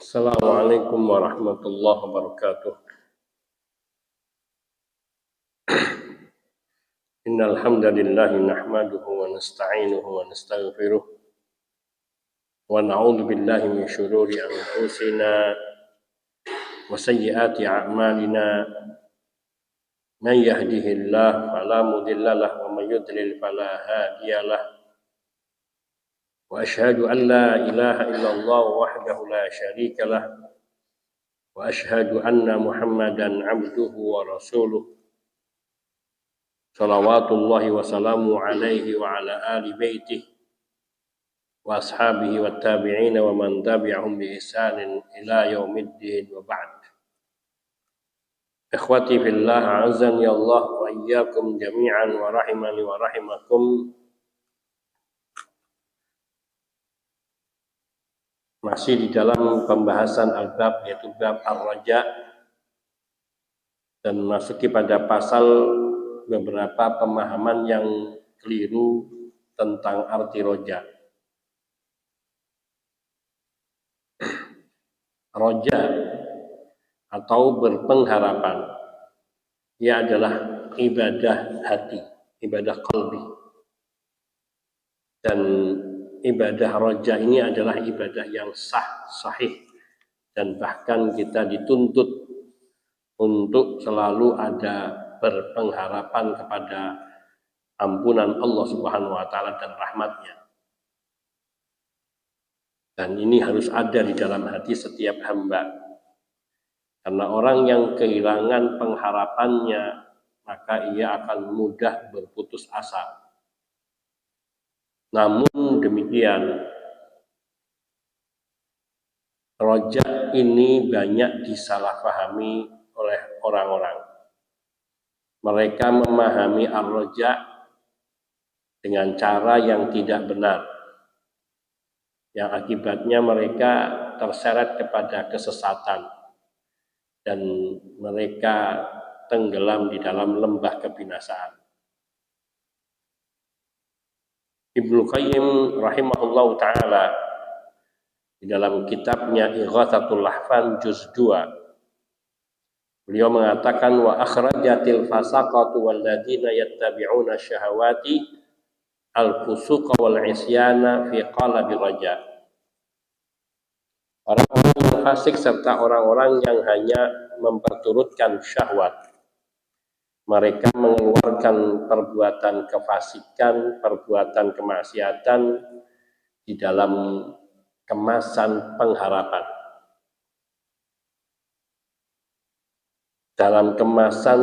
Assalamualaikum warahmatullahi wabarakatuh. Innal hamdalillah nahmaduhu wa nasta'inuhu wa nastaghfiruh wa na'udzu billahi min shururi anfusina wa sayyiati a'malina. Man yahdihillahu fala mudilla lahu wa man yudlil fala hadiya lahu. Wa asyhadu an la ilaha illallah wahdahu la syarika lahu wa asyhadu anna Muhammadan 'abduhu wa rasuluh. Salawatullahi wa salamu alaihi wa ala ali baitihi wa ashabihi wa tabi'ina wa man tabi'ahum bi ihsanin ila yaumiddin wa ba'd. Ikhwati fillah, a'azzani Allah wa iyyakum jami'an wa rahimani wa rahimakum. Masih di dalam pembahasan al-bab, yaitu bab ar-raja, dan masuki pada pasal beberapa pemahaman yang keliru tentang arti roja. Roja atau berpengharapan, ia adalah ibadah hati, ibadah qalbi. Dan ibadah roja ini adalah ibadah yang sah, sahih, dan bahkan kita dituntut untuk selalu ada berpengharapan kepada ampunan Allah Subhanahu wa taala dan rahmatnya. Dan ini harus ada di dalam hati setiap hamba. Karena orang yang kehilangan pengharapannya, maka ia akan mudah berputus asa. Namun demikian, roja ini banyak disalahpahami oleh orang-orang. Mereka memahami ar-roja dengan cara yang tidak benar, yang akibatnya mereka terseret kepada kesesatan dan mereka tenggelam di dalam lembah kebinasaan. Ibnu Qayyim rahimahullahu ta'ala di dalam kitabnya Ighatsatul Lahfan juz 2, beliau mengatakan, wa akhrajatil fasaqatu walladzina yattabi'una syahawati al-fusuqa wal isyana fi qalabi raja. Orang-orang yang fasik serta orang-orang yang hanya memperturutkan syahwat, mereka mengeluarkan perbuatan kefasikan, perbuatan kemaksiatan di dalam kemasan pengharapan, dalam kemasan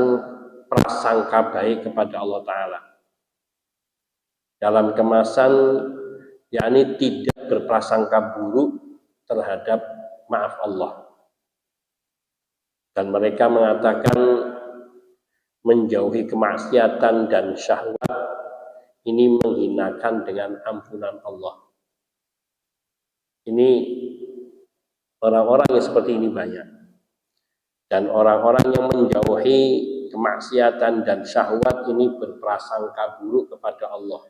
prasangka baik kepada Allah Ta'ala, dalam kemasan yakni tidak berprasangka buruk terhadap maaf Allah. Dan mereka mengatakan menjauhi kemaksiatan dan syahwat ini menghinakan dengan ampunan Allah. Ini orang-orang yang seperti ini banyak. Dan orang-orang yang menjauhi kemaksiatan dan syahwat ini berprasangka buruk kepada Allah.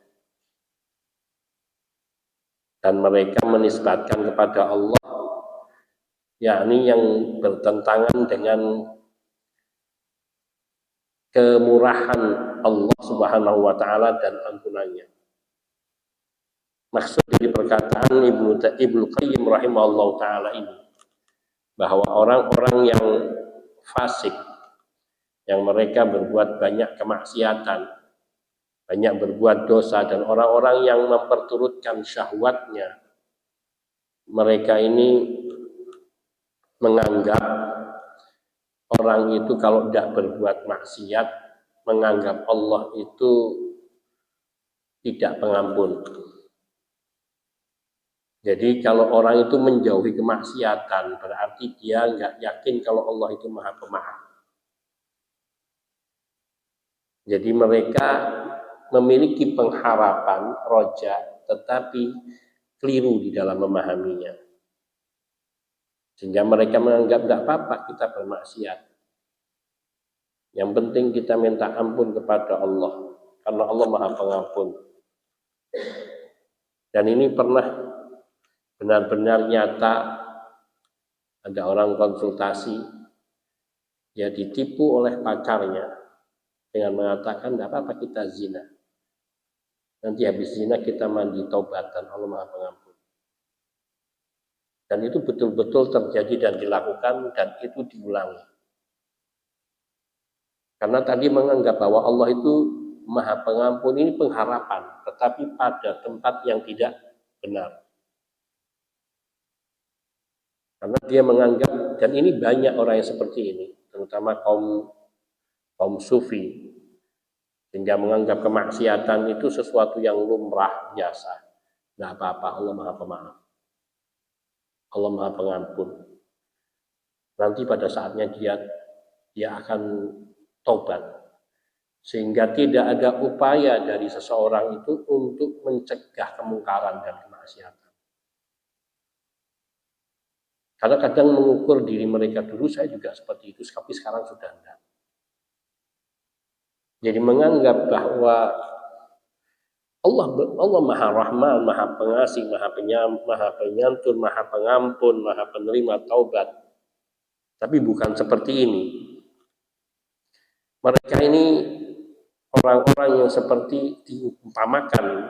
Dan mereka menisbatkan kepada Allah, yakni yang bertentangan dengan kemurahan Allah Subhanahu wa taala dan ampunannya. Maksud dari perkataan Ibnu Qayyim rahimahullahu taala ini, bahwa orang-orang yang fasik, yang mereka berbuat banyak kemaksiatan, banyak berbuat dosa, dan orang-orang yang memperturutkan syahwatnya, mereka ini menganggap orang itu kalau tidak berbuat maksiat, menganggap Allah itu tidak pengampun. Jadi kalau orang itu menjauhi kemaksiatan, berarti dia nggak yakin kalau Allah itu Maha Pemaaf. Jadi mereka memiliki pengharapan roja, tetapi keliru di dalam memahaminya. Sehingga mereka menganggap tidak apa-apa kita bermaksiat. Yang penting kita minta ampun kepada Allah, karena Allah Maha Pengampun. Dan ini pernah benar-benar nyata Ada orang konsultasi, dia ditipu oleh pacarnya dengan mengatakan, tidak apa-apa kita zina. Nanti habis zina kita mandi taubatan, Allah Maha Pengampun. Dan itu betul-betul terjadi dan dilakukan, dan itu diulangi. Karena tadi menganggap bahwa Allah itu Maha Pengampun, ini pengharapan, tetapi pada tempat yang tidak benar. Karena dia menganggap, dan ini banyak orang yang seperti ini, terutama kaum sufi, sehingga menganggap kemaksiatan itu sesuatu yang lumrah, biasa. Nggak apa-apa, Allah Maha Pemaaf. Allah Maha Pengampun. Nanti pada saatnya dia akan taubat. Sehingga tidak ada upaya dari seseorang itu untuk mencegah kemungkaran dan kemaksiatan. Karena kadang mengukur diri mereka dulu, saya juga seperti itu, tapi sekarang sudah enggak. Jadi menganggap bahwa Allah Maha Rahman, Maha Pengasih, Maha Penyantun, Maha Pengampun, Maha Penerima Taubat. Tapi bukan seperti ini. Mereka ini orang-orang yang seperti diumpamakan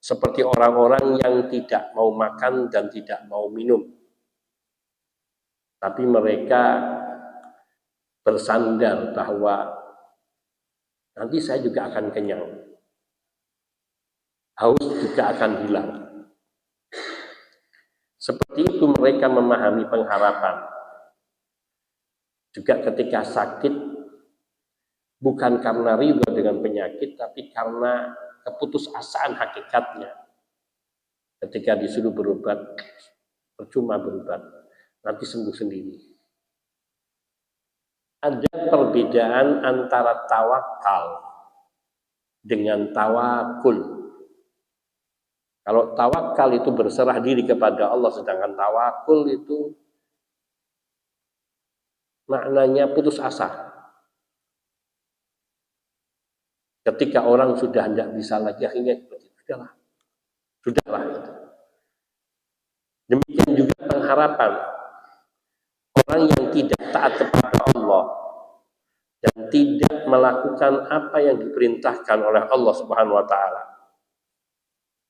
seperti orang-orang yang tidak mau makan dan tidak mau minum. Tapi mereka bersandar bahwa nanti saya juga akan kenyang. Haus juga akan hilang. Seperti itu mereka memahami pengharapan. Juga ketika sakit, bukan karena ridho dengan penyakit, tapi karena keputusasaan hakikatnya. Ketika disuruh berobat, percuma berobat. Nanti sembuh sendiri. Ada perbedaan antara tawakal dengan tawakul. Kalau tawakal itu berserah diri kepada Allah, sedangkan tawakul itu maknanya putus asa. Ketika orang sudah tidak bisa lagi, akhirnya sudahlah. Demikian juga pengharapan. Orang yang tidak taat kepada Allah dan tidak melakukan apa yang diperintahkan oleh Allah Subhanahu wa taala,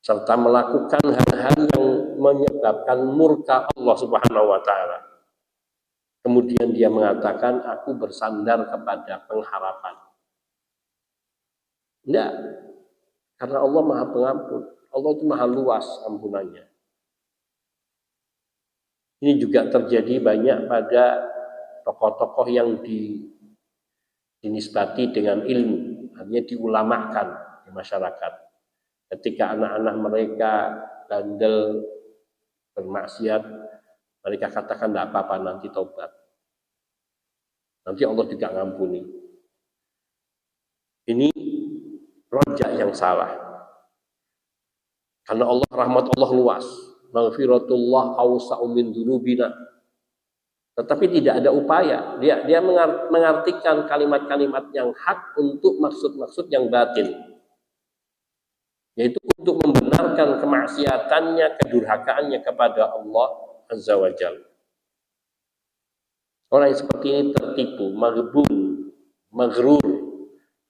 serta melakukan hal-hal yang menyebabkan murka Allah Subhanahu wa taala. Kemudian dia mengatakan, aku bersandar kepada pengharapan. Tidak, karena Allah Maha Pengampun. Allah itu Maha luas ampunannya. Ini juga terjadi banyak pada tokoh-tokoh yang dinisbati dengan ilmu, artinya diulamakan di masyarakat. Ketika anak-anak mereka bandel bermaksiat, mereka katakan tidak apa-apa, nanti taubat. Nanti Allah juga ngampuni. Ini rojak yang salah. Karena Allah, rahmat Allah luas. Maghfiratullah awsa'u min dzunubina. Tetapi tidak ada upaya. Dia mengartikan kalimat-kalimat yang hak untuk maksud-maksud yang batin. Yaitu untuk membenarkan kemaksiatannya, kedurhakaannya kepada Allah Azza wa Jalla. Orang yang seperti ini tertipu, maghbun, maghrur,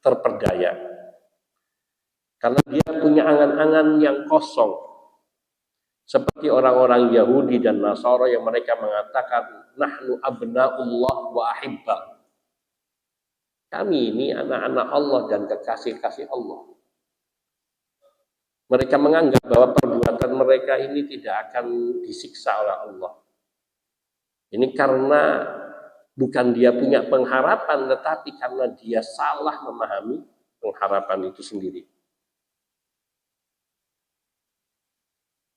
terperdaya. Karena dia punya angan-angan yang kosong. Seperti orang-orang Yahudi dan Nasara yang mereka mengatakan, nahnu abna'ullah wa ahibbah. Kami ini anak-anak Allah dan kekasih-kasih Allah. Mereka menganggap bahwa perbuatan mereka ini tidak akan disiksa oleh Allah. Ini karena bukan dia punya pengharapan, tetapi karena dia salah memahami pengharapan itu sendiri.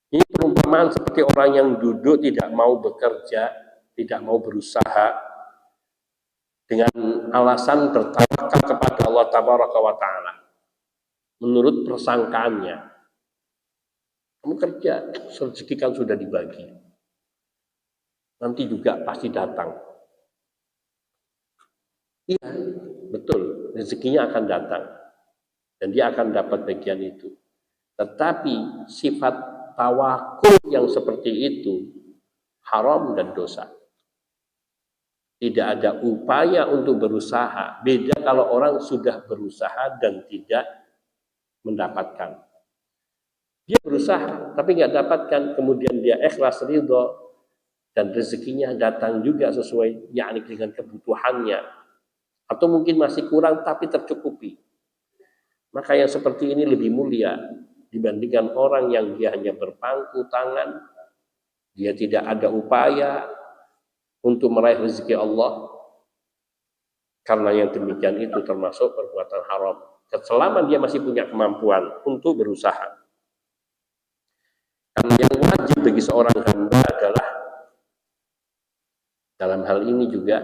Ini perumpamaan seperti orang yang duduk tidak mau bekerja, tidak mau berusaha dengan alasan bertawakal kepada Allah Tabaraka wa Ta'ala. Menurut persangkaannya, kamu kerja, rezeki kan sudah dibagi. Nanti juga pasti datang. Iya, betul, rezekinya akan datang. Dan dia akan dapat bagian itu. Tetapi sifat tawakul yang seperti itu haram dan dosa. Tidak ada upaya untuk berusaha. Beda kalau orang sudah berusaha dan tidak mendapatkan. Dia berusaha tapi nggak dapatkan, kemudian dia ikhlas ridho dan rezekinya datang juga sesuai yakni dengan kebutuhannya, atau mungkin masih kurang tapi tercukupi. Maka yang seperti ini lebih mulia dibandingkan orang yang dia hanya berpangku tangan, dia tidak ada upaya untuk meraih rezeki Allah. Karena yang demikian itu termasuk perbuatan haram. Selama dia masih punya kemampuan untuk berusaha. Karena yang wajib bagi seorang hamba adalah dalam hal ini juga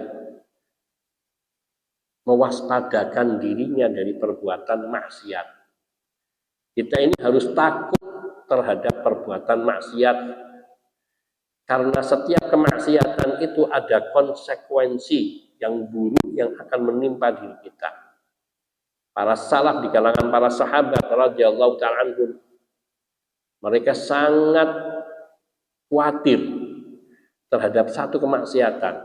mewaspadakan dirinya dari perbuatan maksiat. Kita ini harus takut terhadap perbuatan maksiat, karena setiap kemaksiatan itu ada konsekuensi yang buruk yang akan menimpa diri kita. Para salaf di kalangan para sahabat radhiyallahu ta'ala anhum, mereka sangat khawatir terhadap satu kemaksiatan,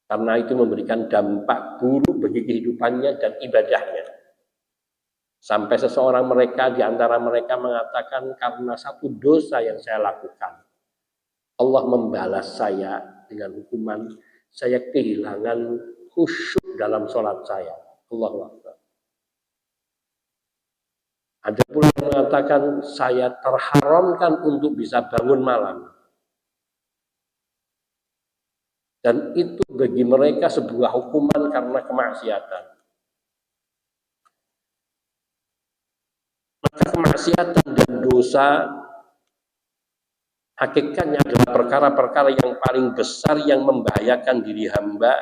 karena itu memberikan dampak buruk bagi kehidupannya dan ibadahnya. Sampai seseorang mereka di antara mereka mengatakan, karena satu dosa yang saya lakukan, Allah membalas saya dengan hukuman, saya kehilangan khusyuk dalam sholat saya. Allahu Akbar. Ada pula yang mengatakan, saya terharamkan untuk bisa bangun malam. Dan itu bagi mereka sebuah hukuman karena kemaksiatan. Maka kemaksiatan dan dosa hakikatnya adalah perkara-perkara yang paling besar yang membahayakan diri hamba,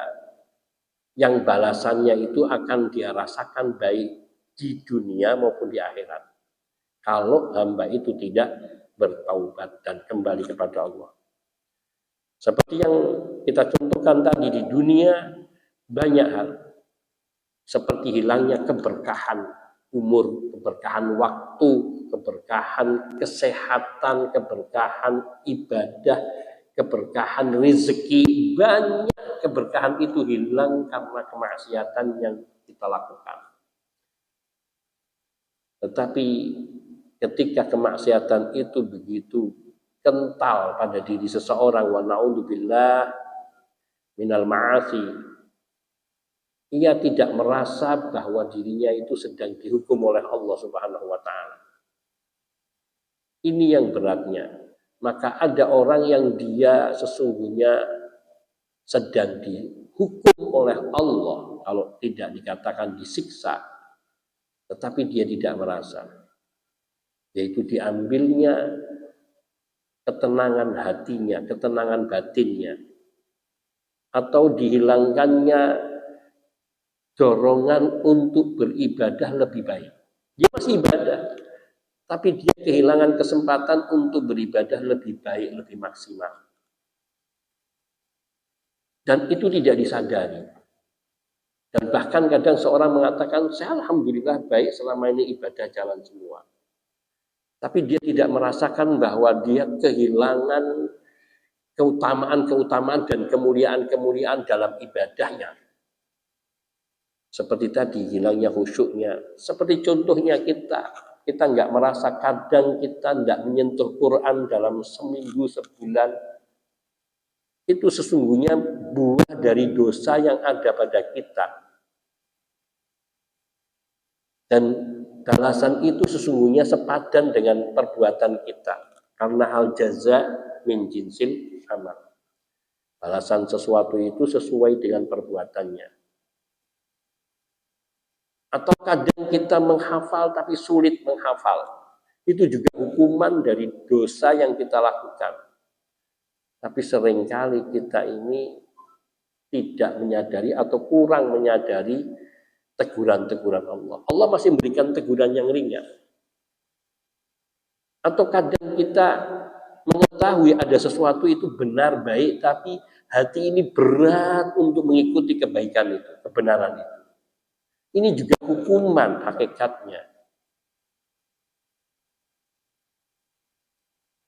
yang balasannya itu akan dia rasakan baik di dunia maupun di akhirat, kalau hamba itu tidak bertaubat dan kembali kepada Allah. Seperti yang kita contohkan tadi, di dunia banyak hal, seperti hilangnya keberkahan umur, keberkahan waktu, keberkahan kesehatan, keberkahan ibadah, keberkahan rezeki. Banyak keberkahan itu hilang karena kemaksiatan yang kita lakukan. Tetapi ketika kemaksiatan itu begitu kental pada diri seseorang, wa na'udzubillah minal ma'asi, ia tidak merasa bahwa dirinya itu sedang dihukum oleh Allah Subhanahu wa ta'ala. Ini yang beratnya. Maka ada orang yang dia sesungguhnya sedang dihukum oleh Allah, kalau tidak dikatakan disiksa, tetapi dia tidak merasa. Yaitu diambilnya ketenangan hatinya, ketenangan batinnya, atau dihilangkannya dorongan untuk beribadah lebih baik. Dia masih ibadah, tapi dia kehilangan kesempatan untuk beribadah lebih baik, lebih maksimal. Dan itu tidak disadari. Dan bahkan kadang seorang mengatakan, saya alhamdulillah baik selama ini ibadah jalan semua. Tapi dia tidak merasakan bahwa dia kehilangan keutamaan-keutamaan dan kemuliaan-kemuliaan dalam ibadahnya. Seperti tadi, hilangnya khusyuknya. Seperti contohnya kita nggak merasa, kadang kita nggak menyentuh Quran dalam seminggu, sebulan. Itu sesungguhnya buah dari dosa yang ada pada kita. Dan balasan itu sesungguhnya sepadan dengan perbuatan kita. Karena al-jaza min jinsil amal. Balasan sesuatu itu sesuai dengan perbuatannya. Atau kadang kita menghafal tapi sulit menghafal. Itu juga hukuman dari dosa yang kita lakukan. Tapi seringkali kita ini tidak menyadari atau kurang menyadari teguran-teguran Allah. Allah masih memberikan teguran yang ringan. Atau kadang kita mengetahui ada sesuatu itu benar baik, tapi hati ini berat untuk mengikuti kebaikan itu, kebenaran itu. Ini juga hukuman hakikatnya.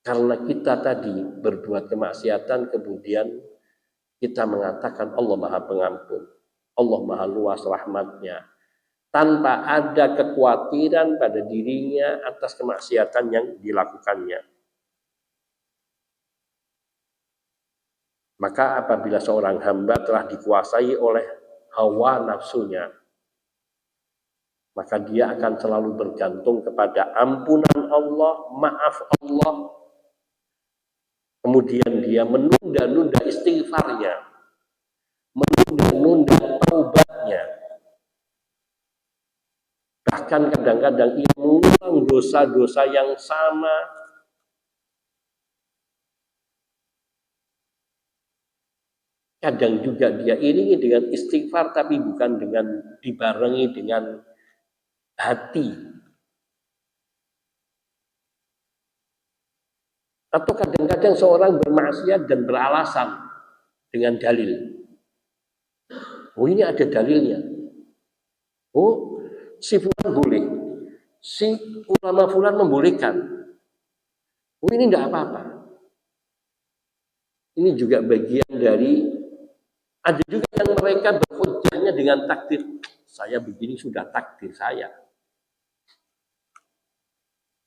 Karena kita tadi berbuat kemaksiatan, kemudian kita mengatakan Allah Maha Pengampun, Allah Maha Luas rahmatnya, tanpa ada kekhawatiran pada dirinya atas kemaksiatan yang dilakukannya. Maka apabila seorang hamba telah dikuasai oleh hawa nafsunya, maka dia akan selalu bergantung kepada ampunan Allah, maaf Allah. Kemudian dia menunda-nunda istighfarnya, menunda-nunda taubatnya. Bahkan kadang-kadang ia mengulang dosa-dosa yang sama. Kadang juga dia iringi dengan istighfar, tapi bukan dengan dibarengi dengan hati. Atau kadang-kadang seorang bermaksiat dan beralasan dengan dalil. Oh, ini ada dalilnya. Oh, si fulan boleh. Si ulama fulan membolehkan. Oh, ini tidak apa-apa. Ini juga bagian dari, ada juga yang mereka berhujjahnya dengan takdir. Saya begini sudah takdir saya.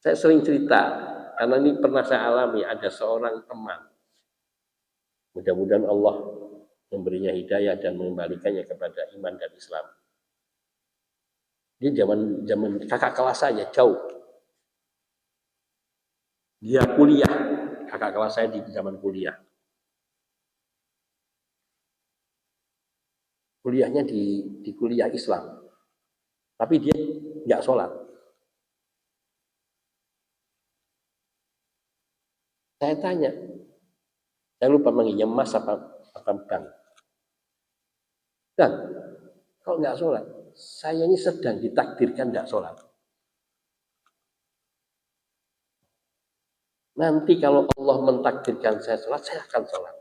Saya sering cerita, karena ini pernah saya alami, ada seorang teman. Mudah-mudahan Allah memberinya hidayah dan mengembalikannya kepada iman dan Islam. Dia zaman kakak kelas saya, jauh. Dia kuliah, kakak kelas saya di zaman kuliah. Kuliahnya di kuliah Islam. Tapi dia nggak sholat. Saya tanya, saya lupa manggilnya Mas apa Bang. Dan kalau nggak sholat, saya ini sedang ditakdirkan nggak sholat. Nanti kalau Allah mentakdirkan saya sholat, saya akan sholat.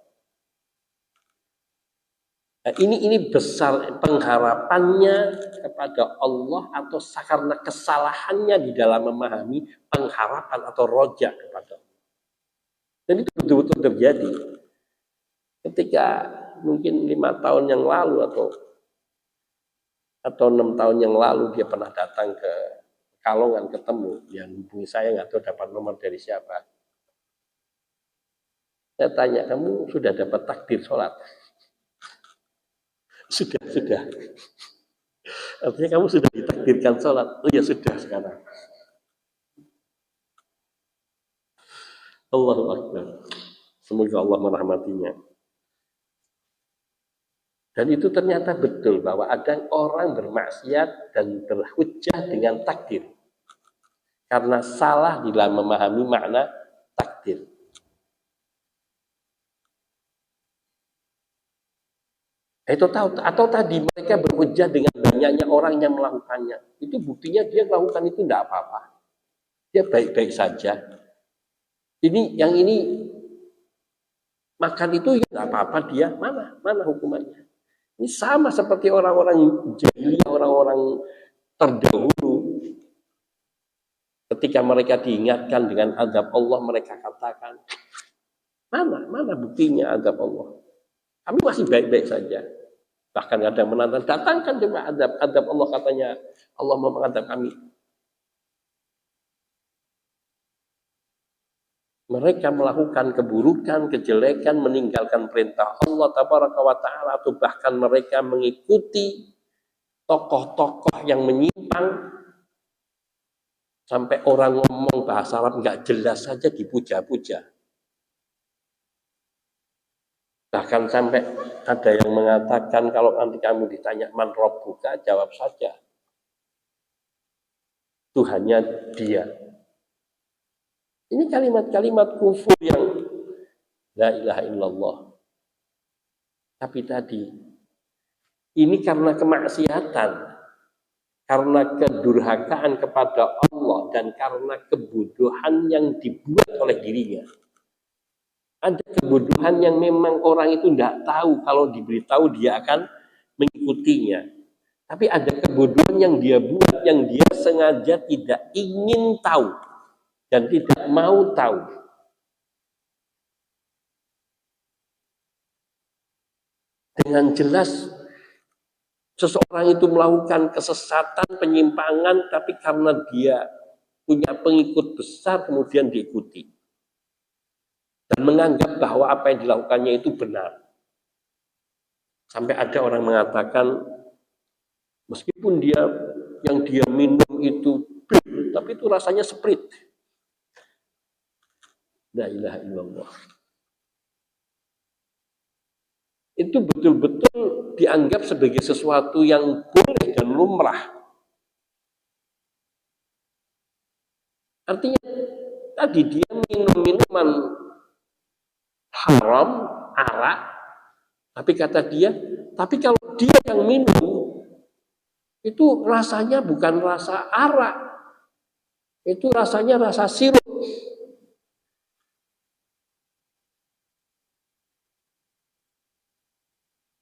Nah, ini besar pengharapannya kepada Allah atau karena kesalahannya di dalam memahami pengharapan atau roja kepada Allah. Dan itu betul-betul terjadi. Ketika mungkin 5 tahun yang lalu atau 6 tahun yang lalu dia pernah datang ke Kalongan, ketemu, yang hubungi saya, nggak tahu dapat nomor dari siapa. Saya tanya, kamu sudah dapat takdir sholat? Sudah. Artinya kamu sudah ditakdirkan sholat. Oh ya sudah sekarang. Allahu Akbar. Semoga Allah merahmatinya. Dan itu ternyata betul bahwa ada orang bermaksiat dan berhujjah dengan takdir. Karena salah di dalam memahami makna takdir. Itu tahu, atau tadi mereka berhujjah dengan banyaknya orang yang melakukannya. Itu buktinya dia melakukan itu tidak apa-apa. Dia baik-baik saja. Yang ini makan itu ya tidak apa-apa dia. Mana hukumannya? Ini sama seperti orang-orang jahiliyah, orang-orang terdahulu. Ketika mereka diingatkan dengan azab Allah, mereka katakan, mana buktinya azab Allah? Kami masih baik-baik saja. Bahkan ada yang menantang, datangkan coba azab Allah, katanya Allah mau mengadab kami. Mereka melakukan keburukan, kejelekan, meninggalkan perintah Allah Tabaraka wa Ta'ala, atau bahkan mereka mengikuti tokoh-tokoh yang menyimpang, sampai orang ngomong bahasa Arab nggak jelas saja dipuja-puja. Bahkan sampai ada yang mengatakan, kalau nanti kamu ditanya man rabbuka, jawab saja Tuhannya dia. Ini kalimat-kalimat kufur yang la ilaha illallah. Tapi tadi, ini karena kemaksiatan, karena kedurhakaan kepada Allah, dan karena kebodohan yang dibuat oleh dirinya. Ada kebodohan yang memang orang itu tidak tahu, kalau diberitahu dia akan mengikutinya. Tapi ada kebodohan yang dia buat, yang dia sengaja tidak ingin tahu dan tidak mau tahu. dengan jelas seseorang itu melakukan kesesatan, penyimpangan, tapi karena dia punya pengikut besar kemudian diikuti dan menganggap bahwa apa yang dilakukannya itu benar. Sampai ada orang mengatakan meskipun yang dia minum itu bir, tapi itu rasanya Sprite. La ilaha illallah. Itu betul-betul dianggap sebagai sesuatu yang boleh dan lumrah. Artinya tadi dia minum minuman haram, arak, tapi kata dia, tapi kalau dia yang minum, itu rasanya bukan rasa arak, itu rasanya rasa sirup.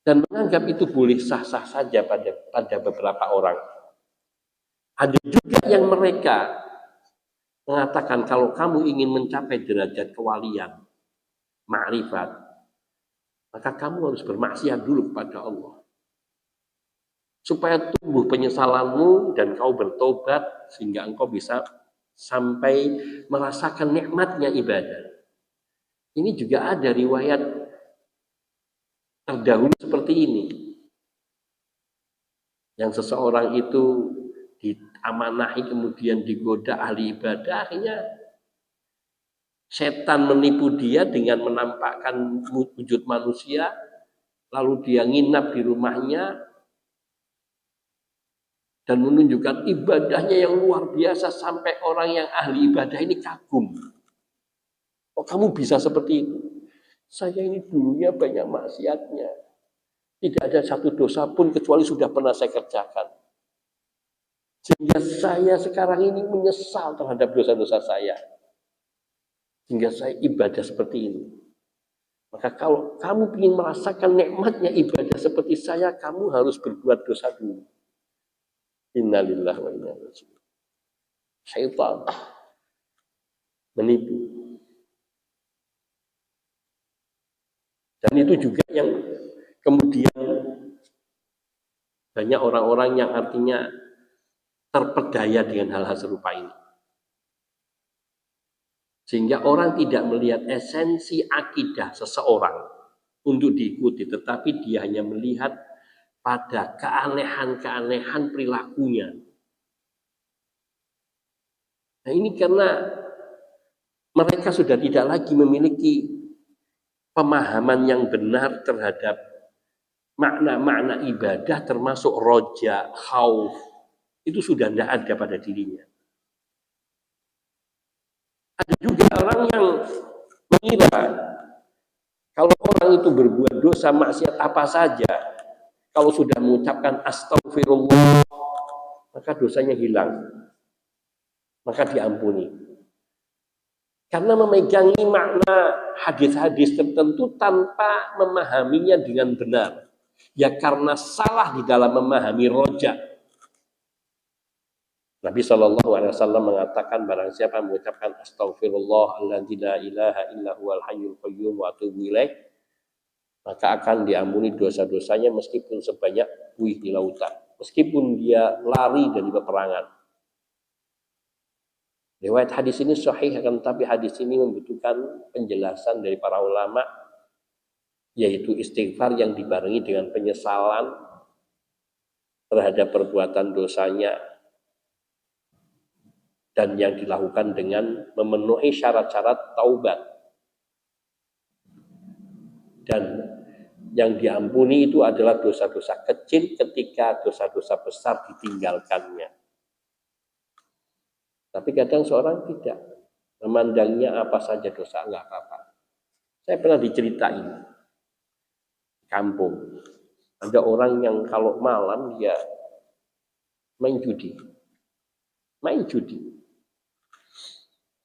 Dan menganggap itu boleh sah-sah saja pada beberapa orang. Ada juga yang mereka mengatakan kalau kamu ingin mencapai derajat kewalian, ma'rifat, maka kamu harus bermaksiat dulu kepada Allah. Supaya tumbuh penyesalanmu dan kau bertobat sehingga engkau bisa sampai merasakan nikmatnya ibadah. Ini juga ada riwayat terdahulu seperti ini. Yang seseorang itu diamanahi kemudian digoda ahli ibadah, akhirnya setan menipu dia dengan menampakkan wujud manusia, lalu dia nginap di rumahnya dan menunjukkan ibadahnya yang luar biasa sampai orang yang ahli ibadah ini kagum. Kok kamu bisa seperti itu? Saya ini dulunya banyak maksiatnya. Tidak ada satu dosa pun kecuali sudah pernah saya kerjakan. Sehingga saya sekarang ini menyesal terhadap dosa-dosa saya. Sehingga saya ibadah seperti ini. Maka kalau kamu ingin merasakan nikmatnya ibadah seperti saya, kamu harus berbuat dosa dulu. Innalillahi wa inna ilaihi raji'un. Syaitan menipu. Dan itu juga yang kemudian banyak orang-orang yang artinya terpedaya dengan hal-hal serupa ini. Sehingga orang tidak melihat esensi akidah seseorang untuk diikuti, tetapi dia hanya melihat pada keanehan-keanehan perilakunya. Nah ini karena mereka sudah tidak lagi memiliki pemahaman yang benar terhadap makna-makna ibadah termasuk roja, khauf, itu sudah tidak ada pada dirinya. Ada juga orang yang mengira kalau orang itu berbuat dosa maksiat apa saja, kalau sudah mengucapkan astagfirullah, maka dosanya hilang, maka diampuni. Karena memegangi makna hadis-hadis tertentu tanpa memahaminya dengan benar. Ya karena salah di dalam memahami roja. Nabi SAW mengatakan barang siapa mengucapkan astagfirullahaladzim la ilaha illa huwal hayyul qayyum wa atubu ilaih, maka akan diampuni dosa-dosanya meskipun sebanyak buih di lautan, meskipun dia lari dari peperangan. Riwayat hadis ini sahih, akan tetapi hadis ini membutuhkan penjelasan dari para ulama, yaitu istighfar yang dibarengi dengan penyesalan terhadap perbuatan dosanya dan yang dilakukan dengan memenuhi syarat-syarat taubat. Dan yang diampuni itu adalah dosa-dosa kecil ketika dosa-dosa besar ditinggalkannya. Tapi kadang seorang tidak memandangnya apa saja dosa, enggak apa-apa. Saya pernah diceritain kampung, ada orang yang kalau malam dia main judi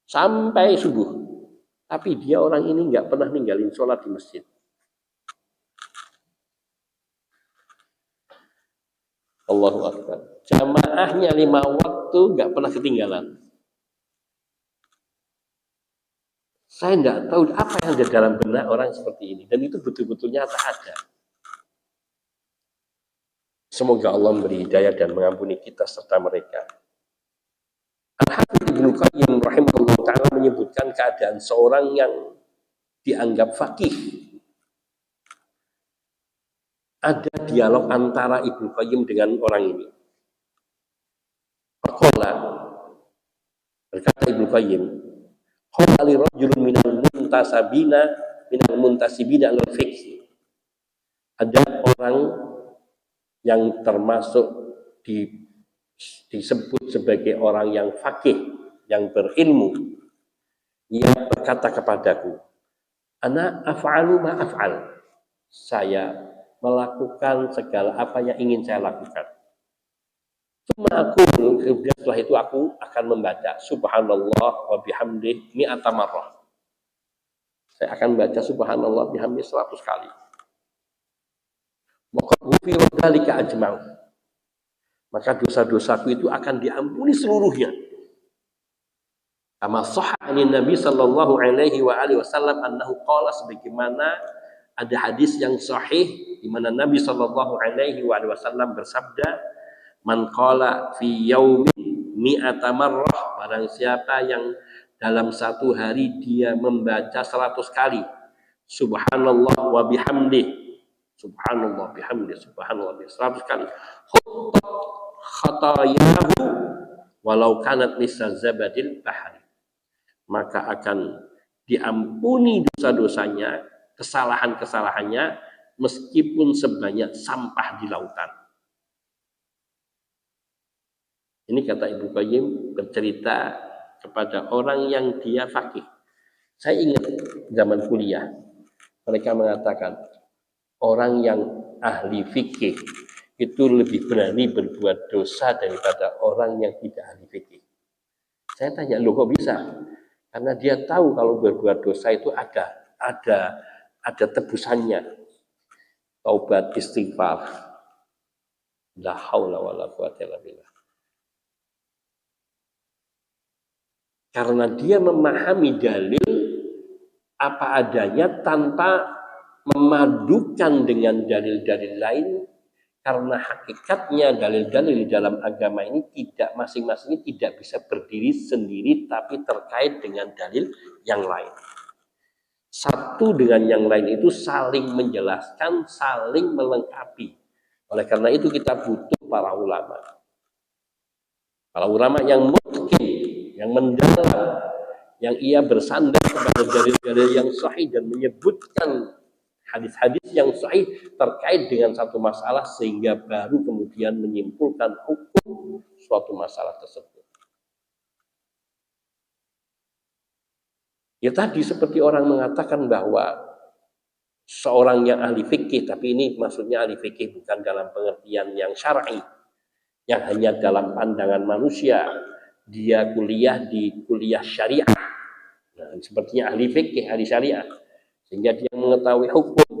sampai subuh, tapi dia orang ini enggak pernah ninggalin sholat di masjid. Allahu Akbar. Jamaahnya 5 waktu enggak pernah ketinggalan. Saya tidak tahu apa yang ada dalam benak orang seperti ini. Dan itu betul-betul nyata ada. Semoga Allah memberi hidayah dan mengampuni kita serta mereka. Al-Hafidz Ibnu Qayyim rahimahullah ta'ala menyebutkan keadaan seorang yang dianggap faqih. Ada dialog antara Ibnu Qayyim dengan orang ini. Faqala, berkata Ibnu Qayyim, qala li rajulun minal muntasibina al-fiqh. Ada orang yang termasuk disebut sebagai orang yang faqih, yang berilmu, ia berkata kepadaku, ana af'alu ma af'al. Saya melakukan segala apa yang ingin saya lakukan. Kemudian setelah itu aku akan membaca subhanallah wa bihamdih mi'ata marrah. Saya akan baca subhanallah bihamdih 100 kali. Maka dosa-dosaku itu akan diampuni seluruhnya. Kama shahha anin Nabi sallallahu alaihi wa alihi wasallam annahu qala, sebagaimana ada hadis yang sahih di mana Nabi sallallahu alaihi wa alihi wasallam bersabda, man qala fi yaumin mi'ata marrah, barang siapa yang dalam satu hari dia membaca 100 kali subhanallah wa bihamdih, subhanallah bihamdi, subhanallah bihamdi 100 kali, khatayahu walau kanat misal zabadil bahari, maka akan diampuni dosa-dosanya, kesalahan-kesalahannya meskipun sebanyak sampah di lautan. Ini kata Ibnu Qayyim bercerita kepada orang yang dia faqih. Saya ingat zaman kuliah mereka mengatakan orang yang ahli fikih itu lebih berani berbuat dosa daripada orang yang tidak ahli fikih. Saya tanya, loh kok bisa? Karena dia tahu kalau berbuat dosa itu ada tebusannya. Taubat, istighfar. La haula wala quwwata illa billah. Karena dia memahami dalil apa adanya tanpa memadukan dengan dalil-dalil lain, karena hakikatnya dalil-dalil di dalam agama ini tidak masing-masingnya tidak bisa berdiri sendiri tapi terkait dengan dalil yang lain. Satu dengan yang lain itu saling menjelaskan, saling melengkapi. Oleh karena itu kita butuh para ulama. Para ulama yang mungkin, yang mendalam, yang ia bersandar kepada dalil-dalil yang sahih dan menyebutkan hadis-hadis yang sahih terkait dengan satu masalah sehingga baru kemudian menyimpulkan hukum suatu masalah tersebut. Ya tadi seperti orang mengatakan bahwa seorang yang ahli fikih, tapi ini maksudnya ahli fikih bukan dalam pengertian yang syar'i, yang hanya dalam pandangan manusia, dia kuliah di kuliah syariah. Nah, sepertinya ahli fikih, ahli syariah. Sehingga dia mengetahui hukum.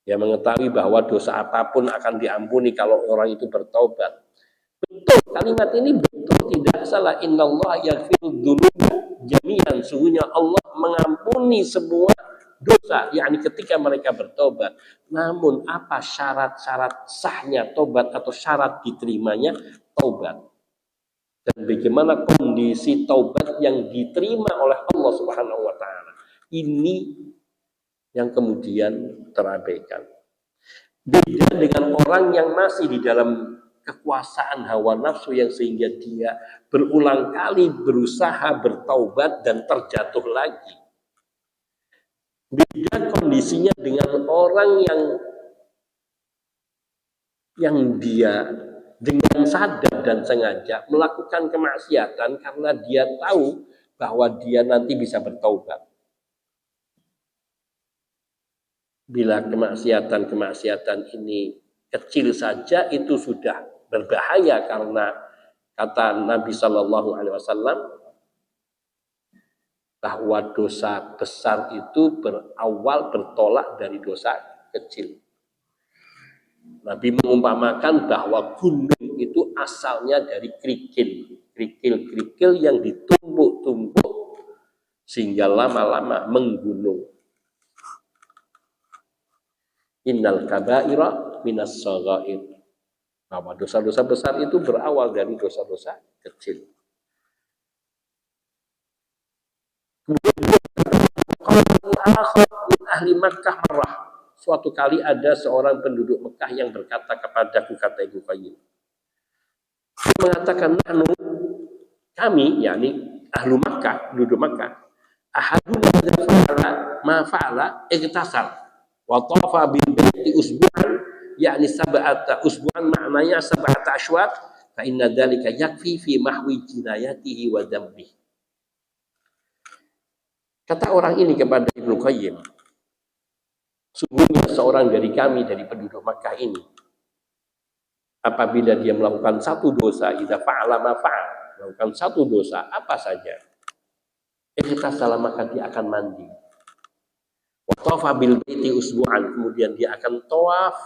Dia mengetahui bahwa dosa apapun akan diampuni kalau orang itu bertaubat. Betul, kalimat ini betul, tidak salah. Innallaha yaghfiru dzunuba jami'an. Sungguhnya Allah mengampuni semua dosa, yakni ketika mereka bertobat. Namun apa syarat-syarat sahnya tobat atau syarat diterimanya taubat? Dan bagaimana kondisi taubat yang diterima oleh Allah Subhanahu wa taala? Ini yang kemudian terabaikan. Beda dengan orang yang masih di dalam kekuasaan hawa nafsu yang sehingga dia berulang kali berusaha bertaubat dan terjatuh lagi. Beda kondisinya dengan orang yang dia dengan sadar dan sengaja melakukan kemaksiatan karena dia tahu bahwa dia nanti bisa bertaubat. Bila kemaksiatan ini kecil saja itu sudah berbahaya, karena kata Nabi Shallallahu Alaihi Wasallam bahwa dosa besar itu berawal bertolak dari dosa kecil. Nabi mengumpamakan bahwa gunung itu asalnya dari kerikil yang ditumpuk-tumpuk sehingga lama-lama menggunung. Innal kabaira minas shaghair. Bahwa dosa-dosa besar itu berawal dari dosa-dosa kecil. Kemudian min ahli Makkah marah. Suatu kali ada seorang penduduk Mekah yang berkata kepadaku, kata Ibnu Qayyim, dia mengatakan, nahnu, kami, yakni ahlu Makkah, penduduk Makkah, ahaduna fa'ala ma fa'ala igtasal wa tafa bil baiti usbu'an, yakni sab'ata usbu'an, maknanya sab'ata ashwat, fa inna dzalika yakfi fi mahwi jinayatihi wa dzambihi. Kata orang ini kepada Ibnu Qayyim, sungguhnya seorang dari kami, dari penduduk Makkah ini, apabila dia melakukan satu dosa, idza fa'ala ma fa'al, melakukan satu dosa apa saja, ightasala, maka dia akan mandi. Wa tafa bil baiti usbu'an, kemudian dia akan tawaf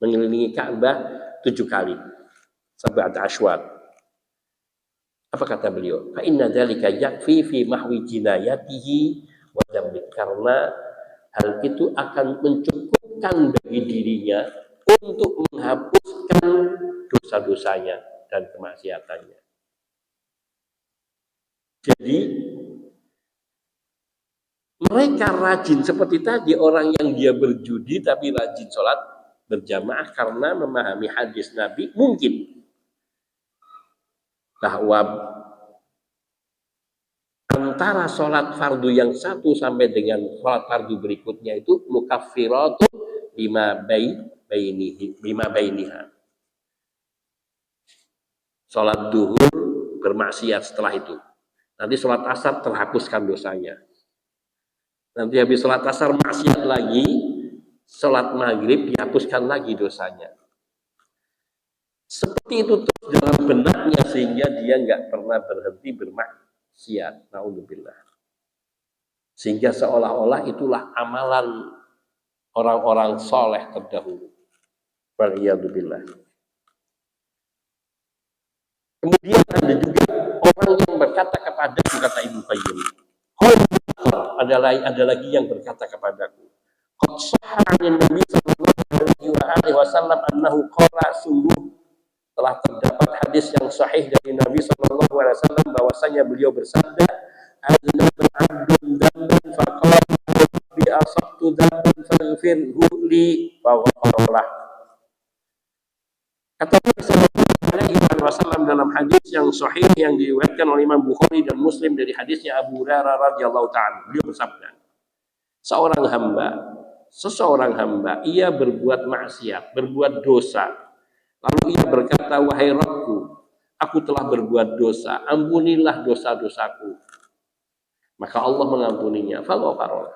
mengelilingi Ka'bah 7 kali, sab'ata ashwat. Apa kata beliau? Fa inna dzalika yakfi fi mahwi jinayatihi wa dzambi, karena hal itu akan mencukupkan bagi dirinya untuk menghapuskan dosa-dosanya dan kemaksiatannya. Jadi mereka rajin seperti tadi, orang yang dia berjudi tapi rajin sholat berjamaah karena memahami hadis Nabi, mungkin bahwa antara sholat fardu yang satu sampai dengan sholat fardu berikutnya itu mukaffiratun lima bainiha. Sholat duhur bermaksiat setelah itu. Nanti sholat asar terhapuskan dosanya. Nanti habis sholat asar maksiat lagi, sholat maghrib dihapuskan lagi dosanya. Seperti itu terus dalam benaknya sehingga dia nggak pernah berhenti bermaksiat. Naudzubillah. Sehingga seolah-olah itulah amalan orang-orang soleh terdahulu. Waliyadzubillah. Kemudian ada juga orang yang berkata kepadaku, kata Ibnu Qayyim, ada lagi yang berkata kepadaku, qad shahha 'an Nabi sallallahu alaihi wasallam annahu qala, sungguh telah terdapat hadis yang sahih dari Nabi sallallahu alaihi wasallam bahwasanya beliau bersabda, aznaba 'abdun dzamban faqala bi asabtu dzamban faghfirhu li fa ghafara. Kata Nabi sallallahu alaihi wasallam dalam hadis yang sahih yang diriwayatkan oleh Imam Bukhari dan Muslim dari hadisnya Abu Hurairah radhiyallahu ta'ala, beliau bersabda, seseorang hamba ia berbuat maksiat, berbuat dosa, lalu ia berkata, wahai Rabbku, aku telah berbuat dosa, ampunilah dosa-dosaku. Maka Allah mengampuninya. Faghfara.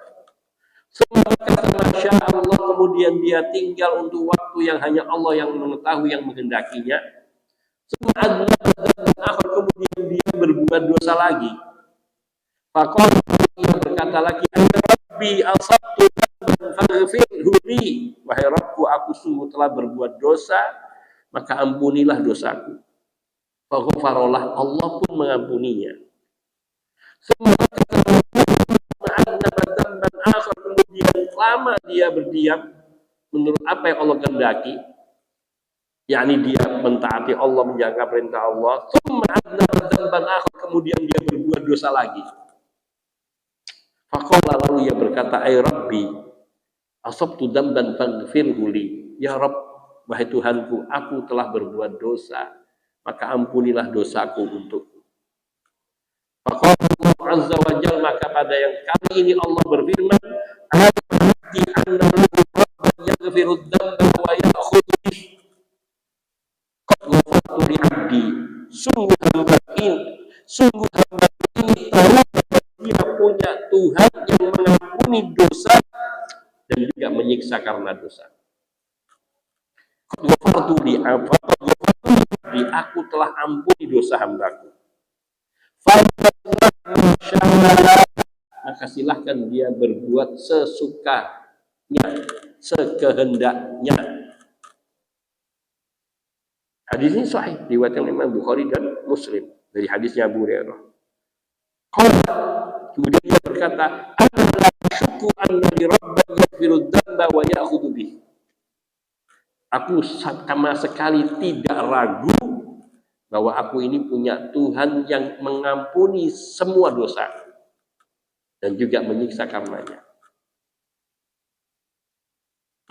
Masya Allah, kemudian dia tinggal untuk waktu yang hanya Allah yang mengetahui, yang menghendakinya. Kemudian dia berbuat dosa lagi. Faqala, ia berkata lagi, Rabbi asabtu dzamban faghfirhu li, wahai Rabbku, aku sungguh telah berbuat dosa, maka ampunilah dosaku. Faghfaralah, Allah pun mengampuninya. Kemudian lama dia berdiam menurut apa yang Allah kehendaki, yakni dia mentaati Allah, menjaga perintah Allah. Kemudian dia berbuat dosa lagi. Faqala, lalu ia berkata, ay Rabbi asabtu dzamban faghfirhu li, ya Rabb, wahai Tuhanku, aku telah berbuat dosa, maka ampunilah dosaku untukku. Faqala Allah azza wa jalla, maka pada yang kali ini Allah berfirman, "Hati annahu rabban yaghfiru dzamba wa ya'khudhu bihi." Qad ghafartu li 'abdi. Sungguh hamba ini tahu bahwa dia punya Tuhan yang mengampuni dosa dan juga menyiksa karena dosa. Aku telah ampuni dosa hambaku. Maka silahkan dia berbuat sesukanya, sekehendaknya. Hadis ini sahih, riwayat Imam Bukhari dan Muslim dari hadisnya Abu Hurairah. Kemudian dia berkata, "Ana la asyukku anna li rabban yaghfiru dzamba wa ya'khudhu bihi." Aku sama sekali tidak ragu bahwa aku ini punya Tuhan yang mengampuni semua dosa dan juga menyiksa karenanya.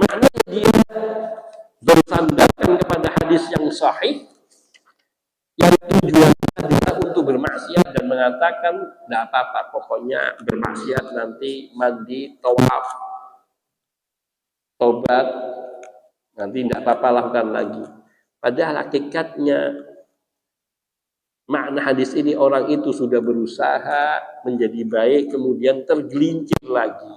Maknanya dia bersandarkan kepada hadis yang sahih yang tujuannya adalah untuk bermaksiat dan mengatakan tidak apa-apa, pokoknya bermaksiat nanti mandi, tawaf, tobat, nanti tidak apa-apa lakukan lagi. Padahal hakikatnya makna hadis ini, orang itu sudah berusaha menjadi baik kemudian tergelincir lagi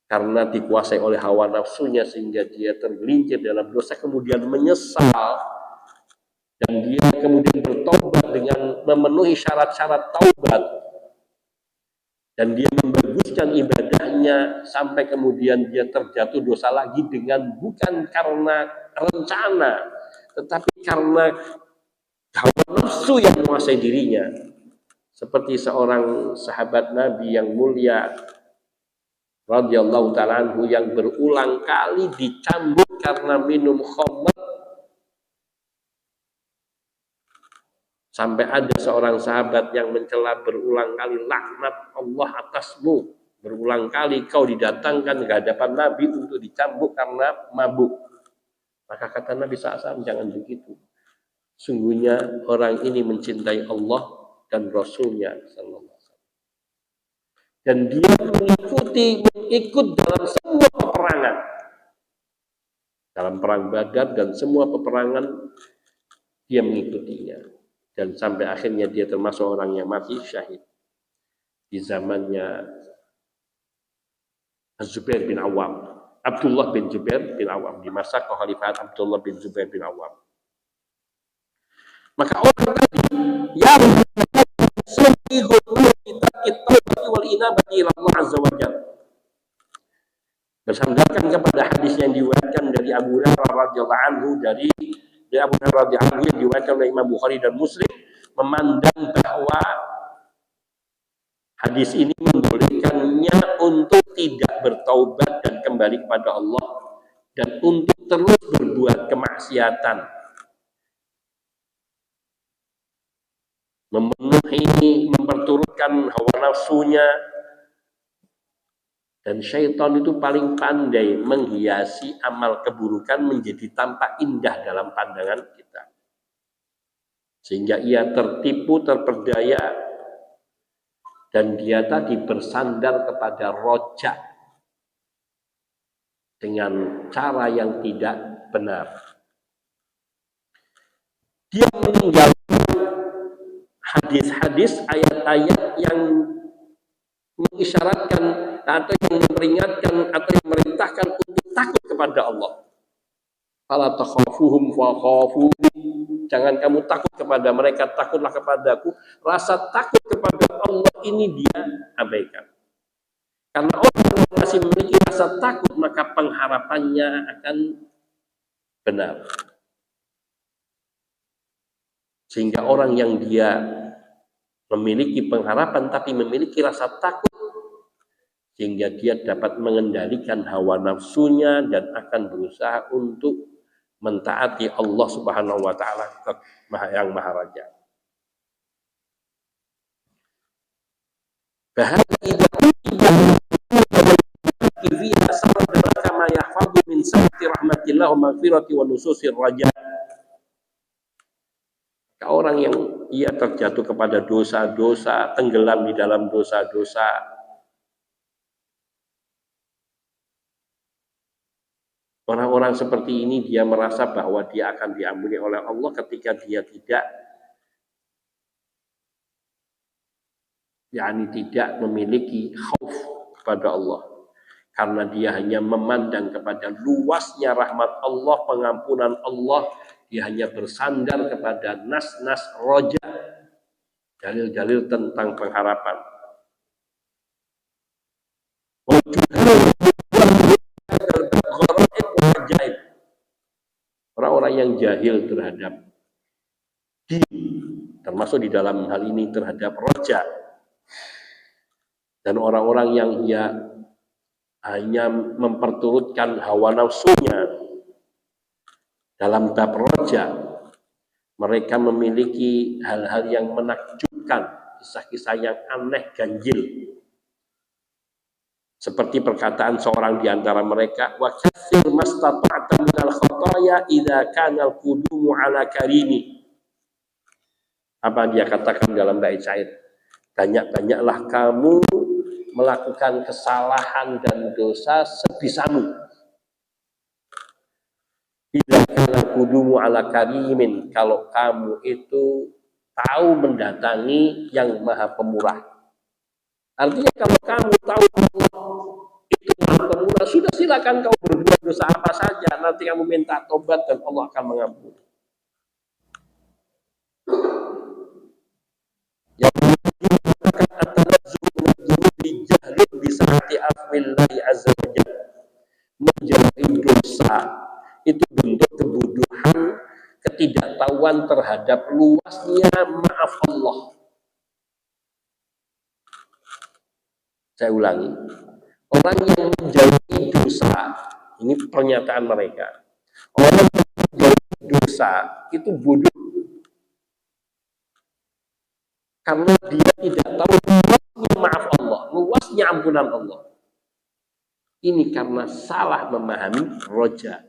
karena dikuasai oleh hawa nafsunya sehingga dia tergelincir dalam dosa, kemudian menyesal dan dia kemudian bertobat dengan memenuhi syarat-syarat taubat dan dia membaguskan ibadahnya sampai kemudian dia terjatuh dosa lagi dengan bukan karena rencana tetapi karena hawa nafsu yang menguasai dirinya, seperti seorang sahabat Nabi yang mulia radhiyallahu ta'ala anhu yang berulang kali dicambuk karena minum khamr, sampai ada seorang sahabat yang mencela berulang kali, laknat Allah atasmu, berulang kali kau didatangkan ke hadapan Nabi untuk dicambuk karena mabuk. Maka kata Nabi SAW, jangan begitu, sungguhnya orang ini mencintai Allah dan Rasulnya sallallahu alaihi wasallam. Dan dia mengikut dalam semua peperangan. Dalam perang Badar dan semua peperangan dia mengikutinya. Dan sampai akhirnya dia termasuk orang yang mati syahid. Di zamannya Zubair bin Awam. Abdullah bin Zubair bin Awam. Di masa kekhalifahan Abdullah bin Zubair bin Awam. Maka orang tadi yang bersandarkan kepada hadis yang diriwayatkan dari Abu Hurairah radhiyallahu anhu dari Abu Hurairah radhiyallahu anhu yang diriwayatkan oleh Imam Bukhari dan Muslim, memandang bahwa hadis ini membolehkannya untuk tidak bertaubat dan kembali kepada Allah dan untuk terus berbuat kemaksiatan, memenuhi, memperturutkan hawa nafsunya. Dan syaitan itu paling pandai menghiasi amal keburukan menjadi tampak indah dalam pandangan kita. Sehingga ia tertipu, terperdaya, dan dia tadi bersandar kepada rojak dengan cara yang tidak benar. Dia meninggalkan hadis-hadis, ayat-ayat yang mengisyaratkan atau yang memperingatkan atau yang memerintahkan untuk takut kepada Allah. Fala takhafuhum wa khafuni. Jangan kamu takut kepada mereka, takutlah kepadaku. Rasa takut kepada Allah ini dia abaikan. Karena orang yang masih memiliki rasa takut, maka pengharapannya akan benar. Sehingga orang yang dia memiliki pengharapan tapi memiliki rasa takut, sehingga dia dapat mengendalikan hawa nafsunya dan akan berusaha untuk mentaati Allah Subhanahu wa taala yang Maha Raja. Bahkan idza fiha sabab kama yahfadhu min sa'ati rahmatillah wa maghfirati wa nususir raja. Orang yang ia terjatuh kepada dosa-dosa, tenggelam di dalam dosa-dosa, orang-orang seperti ini dia merasa bahwa dia akan diampuni oleh Allah ketika dia tidak memiliki khauf kepada Allah. Karena dia hanya memandang kepada luasnya rahmat Allah, pengampunan Allah, dia hanya bersandar kepada nas-nas roja, dalil-dalil tentang pengharapan. Orang-orang yang jahil terhadap din, termasuk di dalam hal ini terhadap roja, dan orang-orang yang ia hanya memperturutkan hawa nafsunya dalam bab roja, mereka memiliki hal-hal yang menakjubkan, kisah-kisah yang aneh, ganjil. Seperti perkataan seorang di antara mereka, wa katsir mastata'ta minal khataya idza kana al-qudumu ala karimi. Apa dia katakan dalam bait syair? Banyak-banyaklah kamu melakukan kesalahan dan dosa sebisamu. Idza kana al-qudumu ala karimin, kalau kamu itu tahu mendatangi yang Maha Pemurah. Artinya kalau kamu tahu Allah itu Maha Pemurah, sudah silakan kau berbuat dosa apa saja, nanti kamu minta tobat dan Allah akan mengampuni. Yang mengatakan at-tanazzuh jahlun bi sa'ati afwillahi azza wa jalla. Menjauhi dosa itu bentuk kebodohan, ketidaktahuan terhadap luasnya maaf Allah. Saya ulangi, orang yang menjauhi dosa, ini pernyataan mereka, orang yang menjauhi dosa itu bodoh karena dia tidak tahu luasnya maaf Allah, luasnya ampunan Allah. Ini karena salah memahami roja.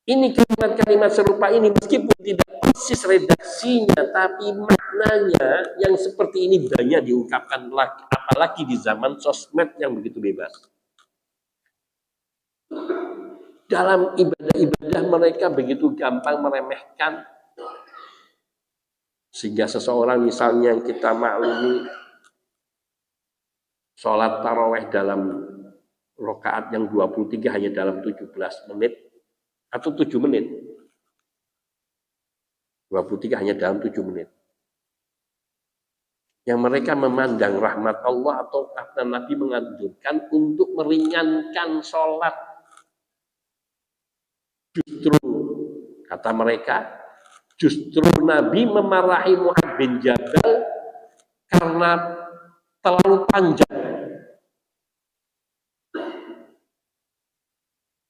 Ini kalimat-kalimat serupa ini meskipun tidak persis redaksinya, tapi maknanya yang seperti ini banyak diungkapkan lagi, apalagi di zaman sosmed yang begitu bebas. Dalam ibadah-ibadah mereka begitu gampang meremehkan, sehingga seseorang misalnya yang kita maklumi sholat taraweh dalam rakaat yang 23 hanya dalam 17 menit atau 7 menit. 23 hanya dalam 7 menit. Yang mereka memandang rahmat Allah atau kata Nabi menganjurkan untuk meringankan sholat. Justru, kata mereka, justru Nabi memarahi Mu'adz bin Jabal karena terlalu panjang.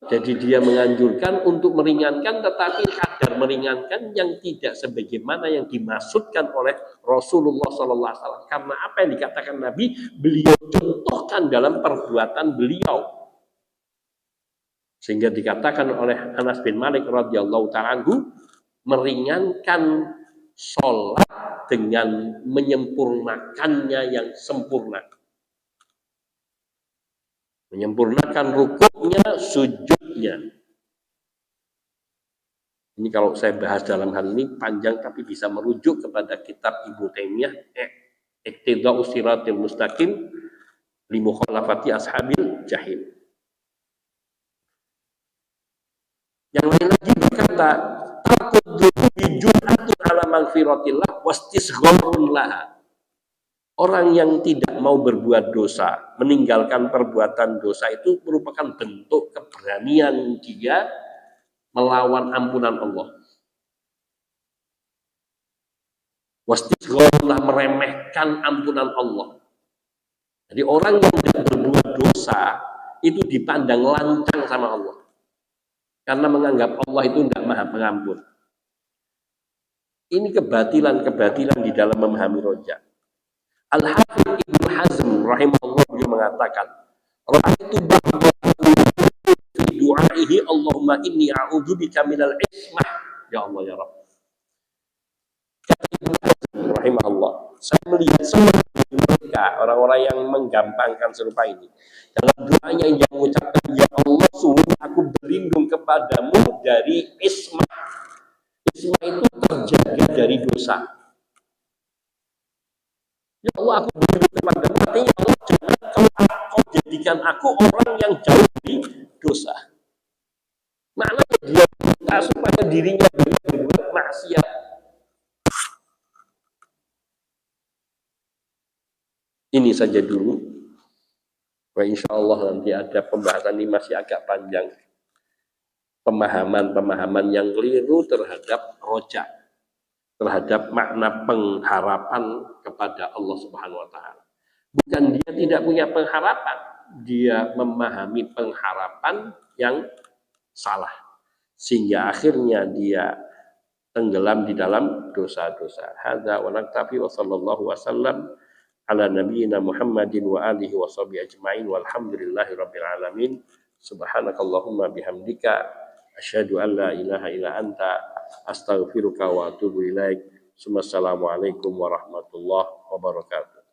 Jadi dia menganjurkan untuk meringankan, tetapi kadar meringankan yang tidak sebagaimana yang dimaksudkan oleh Rasulullah SAW. Karena apa yang dikatakan Nabi, beliau contohkan dalam perbuatan beliau. Sehingga dikatakan oleh Anas bin Malik radhiyallahu ta'ala anhu, meringankan sholat dengan menyempurnakannya yang sempurna. Menyempurnakan rukuknya, sujudnya. Ini kalau saya bahas dalam hal ini panjang, tapi bisa merujuk kepada kitab Ibnu Taimiyah, Iqtida'us Siratil Mustaqim li Mukhalafati Ashabil Jahim. Yang lain lagi berkata, taqudduhu bi jur'atin ala maghfiratillah wastisgharun laha. Orang yang tidak mau berbuat dosa, meninggalkan perbuatan dosa itu merupakan bentuk keberanian dia melawan ampunan Allah. Wastisgharullah, meremehkan ampunan Allah. Jadi orang yang tidak berbuat dosa itu dipandang lancang sama Allah. Karena menganggap Allah itu tidak maha pengampun. Ini kebatilan-kebatilan di dalam memahami roja. Al-Hafidz Ibnu Hazm rahimahullah beliau mengatakan, ra'aitu ba'da fi du'aihi Allahumma inni a'udzubika minal ismah. Ya Allah ya Rabb. Kata Ibnu Hazm rahimahullah, saya melihat semua mereka orang-orang yang menggampangkan serupa ini. Dalam doanya yang mengucapkan, ya Allah, sungguh aku berlindung kepadamu dari ismah. Ismah itu terjaga dari dosa. Ya Allah, aku berlindung kepadamu, artinya ya Allah, jangan kau jadikan aku orang yang jauh dari dosa. Maknanya dia minta supaya dirinya berbuat maksiat. Ini saja dulu. Wah, insya Allah nanti ada pembahasan ini masih agak panjang. Pemahaman-pemahaman yang keliru terhadap roja, terhadap makna pengharapan kepada Allah Subhanahu wa Ta'ala. Bukan dia tidak punya pengharapan, dia memahami pengharapan yang salah. Sehingga akhirnya dia tenggelam di dalam dosa-dosa. Hadza wa naktafi wa sallallahu wasallam ala nabiyyina Muhammadin wa alihi wa sahbihi ajma'in walhamdulillahi rabbil alamin. Subhanakallahumma bihamdika asyhadu an la ilaha illa anta astaghfiruka wa atubu ilaik. Assalamualaikum warahmatullahi wabarakatuh.